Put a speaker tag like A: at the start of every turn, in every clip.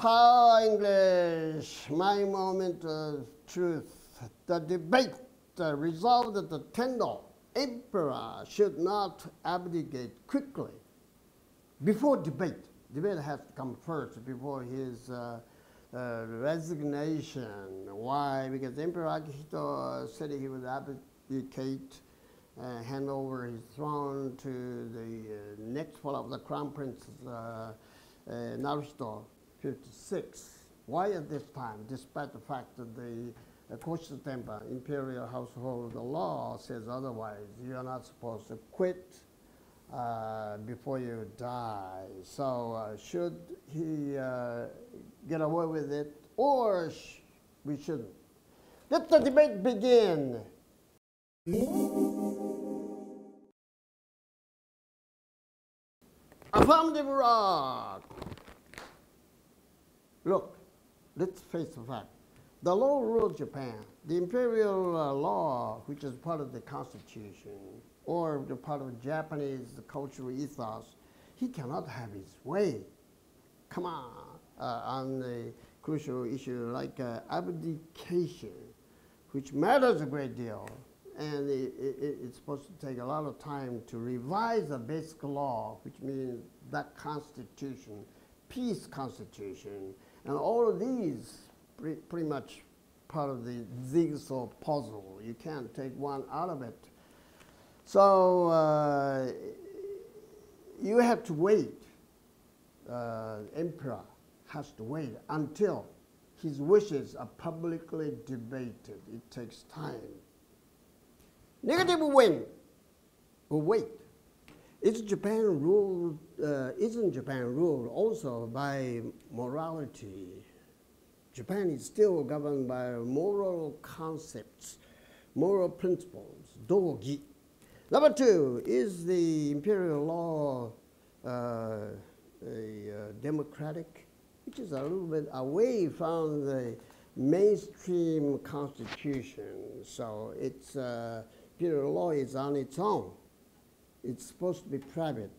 A: Power English, my moment of truth. The debate resolved that the Tenno emperor should not abdicate quickly. Before debate has to come first before his resignation. Why? Because Emperor Akihito said he would abdicate, hand over his throne to the next follower of the crown prince, Naruhito 56. Why at this time, despite the fact that the Koshizo Tenpa, imperial household law says otherwise, you are not supposed to quit before you die. So should he get away with it, or we shouldn't? Let the debate begin. Affirmative rock. Look, let's face the fact. The law rules Japan. The imperial law, which is part of the constitution, or the part of Japanese cultural ethos, he cannot have his way. Come on the crucial issue like abdication, which matters a great deal, and it's supposed to take a lot of time to revise the basic law, which means that constitution, peace constitution, and all of these pretty much part of the jigsaw puzzle. You can't take one out of it. So you have to wait. Emperor has to wait until his wishes are publicly debated. It takes time. Negative win or wait. Isn't Japan ruled also by morality? Japan is still governed by moral concepts, moral principles, dogi. Number two, is the imperial law democratic, which is a little bit away from the mainstream constitution. So its imperial law is on its own. It's supposed to be private.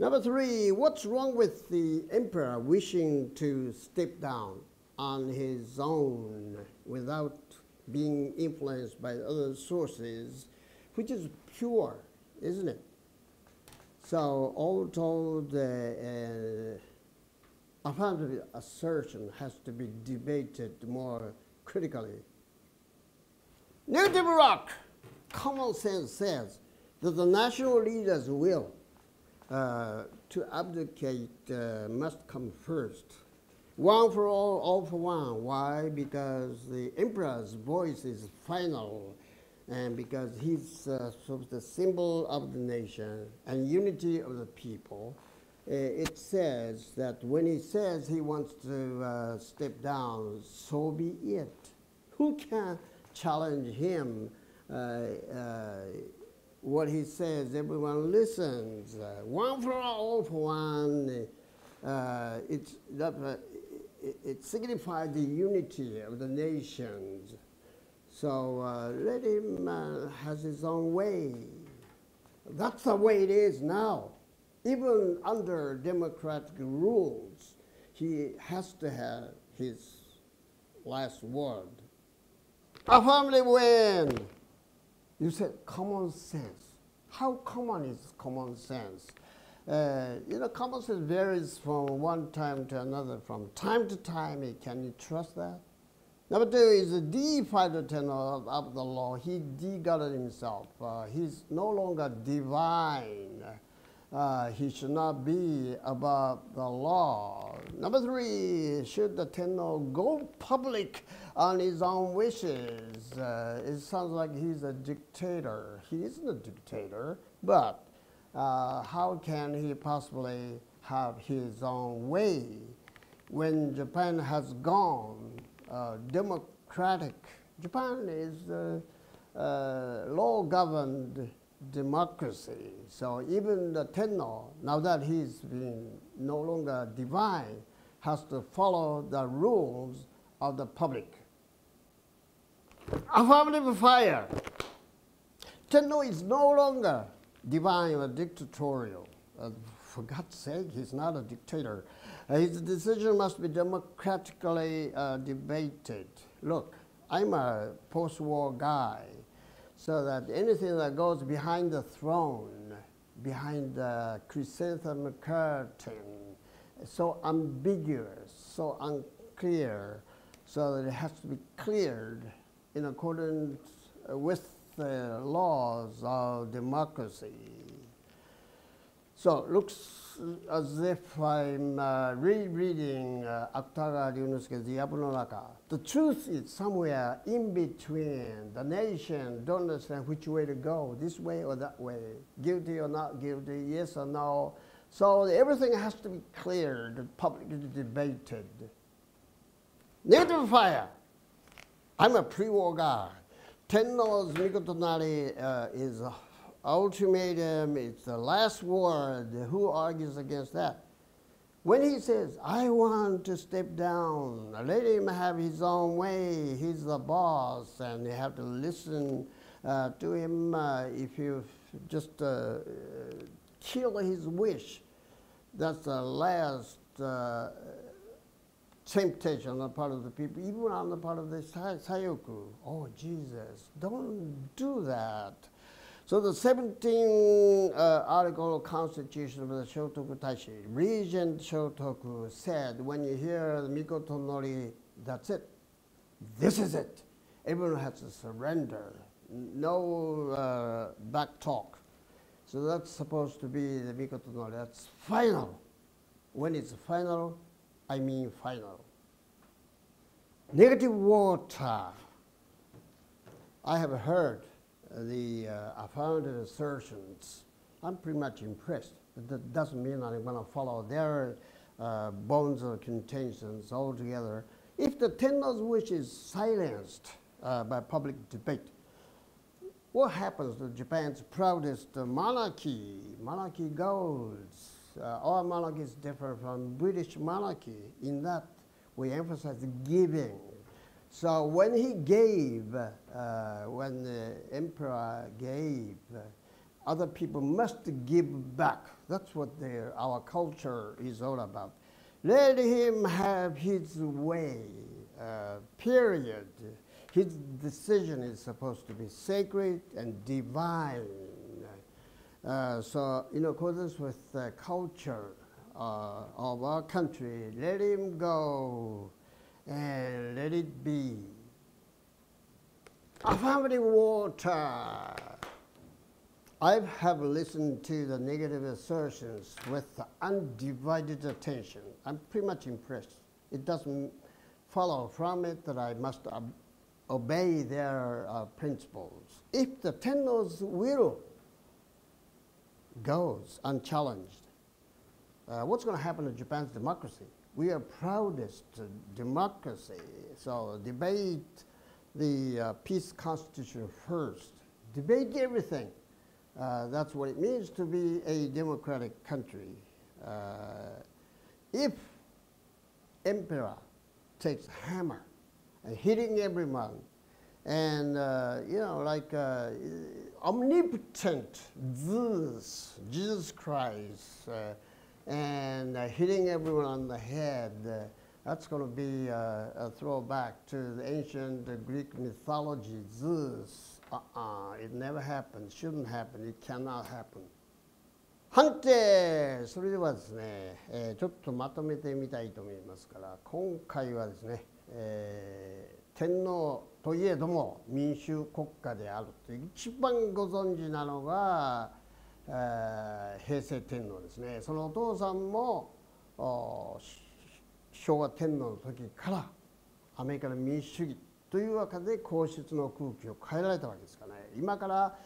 A: Number three, what's wrong with the emperor wishing to step down on his own without being influenced by other sources, which is pure, isn't it? So all told, affirmative assertion has to be debated more critically. Negative rock. Common sense says that the national leader's will to abdicate must come first. One for all for one. Why? Because the emperor's voice is final, and because he's sort of the symbol of the nation and unity of the people. It says that when he says he wants to step down, so be it. Who can challenge him? What he says, everyone listens. One for all for one. It signifies the unity of the nations. So let him has his own way. That's the way it is now. Even under democratic rules, he has to have his last word. Affirmative win. You said common sense. How common is common sense? Common sense varies from one time to another. From time to time, can you trust that? Number two is the deified tenor of the law. He de-godded himself. He's no longer divine. He should not be above the law. Number three, should the Tenno go public on his own wishes? It sounds like he's a dictator. He isn't a dictator, but how can he possibly have his own way when Japan has gone democratic? Japan is law-governed democracy. So even the Tenno, now that he's been no longer divine, has to follow the rules of the public. Affirmative fire. Tenno is no longer divine or dictatorial. for God's sake, he's not a dictator. His decision must be democratically debated. Look, I'm a post-war guy, so that anything that goes behind the throne, behind the chrysanthemum curtain, so ambiguous, so unclear, so that it has to be cleared in accordance with the laws of democracy. So it looks as if I'm rereading Akutaga Ryunosuke's Yabu no Naka. The truth is somewhere in between. The nation don't understand which way to go, this way or that way, guilty or not guilty, yes or no. So everything has to be cleared, publicly debated. Negative fire. I'm a pre-war guy. Tenno's Mikotonari is ultimatum, it's the last word. Who argues against that? When he says, I want to step down, let him have his own way, he's the boss, and you have to listen to him. If you just kill his wish, that's the last temptation on the part of the people, even on the part of the Sayoku. Oh, Jesus, don't do that. So the 17th article of Constitution of the Shotoku Taishi, Regent Shotoku said, when you hear the Mikoto Nori, that's it. This is it. Everyone has to surrender. No back talk. So that's supposed to be the Mikoto Nori. That's final. When it's final, I mean final. Negative water. I have heard the affirmative assertions. I'm pretty much impressed. But that doesn't mean I'm going to follow their bones or contentions altogether. If the Tenno's wish is silenced by public debate, what happens to Japan's proudest monarchy? Monarchy goes. Our monarchy is different from British monarchy in that we emphasize giving. So when he gave, when the emperor gave, other people must give back. That's what our culture is all about. Let him have his way, period. His decision is supposed to be sacred and divine. So in accordance with the culture of our country, let him go and let it be. Affirmative water. I have listened to the negative assertions with undivided attention. I'm pretty much impressed. It doesn't follow from it that I must obey their principles. If the Tenno's will goes unchallenged, what's going to happen to Japan's democracy? We are proudest democracy, so debate the peace constitution first. Debate everything. That's what it means to be a democratic country. If emperor takes hammer and hitting everyone, and like omnipotent Zeus, Jesus Christ, and hitting everyone on the head, that's going to be a throwback to the ancient Greek mythology, Zeus. It never happened, shouldn't happen, it cannot happen. 判定、それではですね、ちょっとまとめてみたいと思いますから、今回はですね、天皇といえども民主国家であるという一番ご存知なのが、平成天皇ですね。そのお父さんも昭和天皇の時からアメリカの民主主義というわけで皇室の空気を変えられたわけですからね。今から、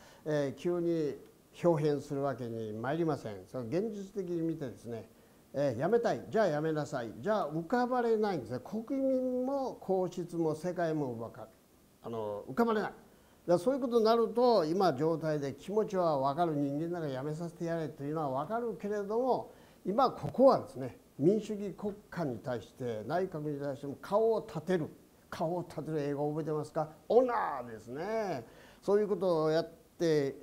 A: 急に表変するわけに参りません。それ現実的に見てですね、やめたい、じゃあやめなさい、じゃあ浮かばれないんですね。国民も皇室も世界も浮かばれない。だそういうことになると、今状態で気持ちは分かる、人間ならやめさせてやれというのは分かるけれども、今ここはですね、民主主義国家に対して内閣に対しても顔を立てる英語を覚えてますか？オナーですね。そういうことをやって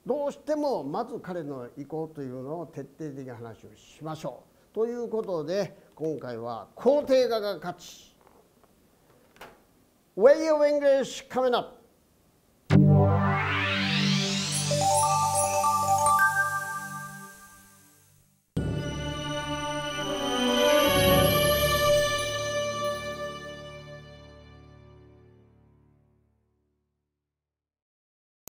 A: どうしてもまず彼の意向というのを徹底的な話をしましょう。ということで今回は肯定側が勝ち。Way of English coming up!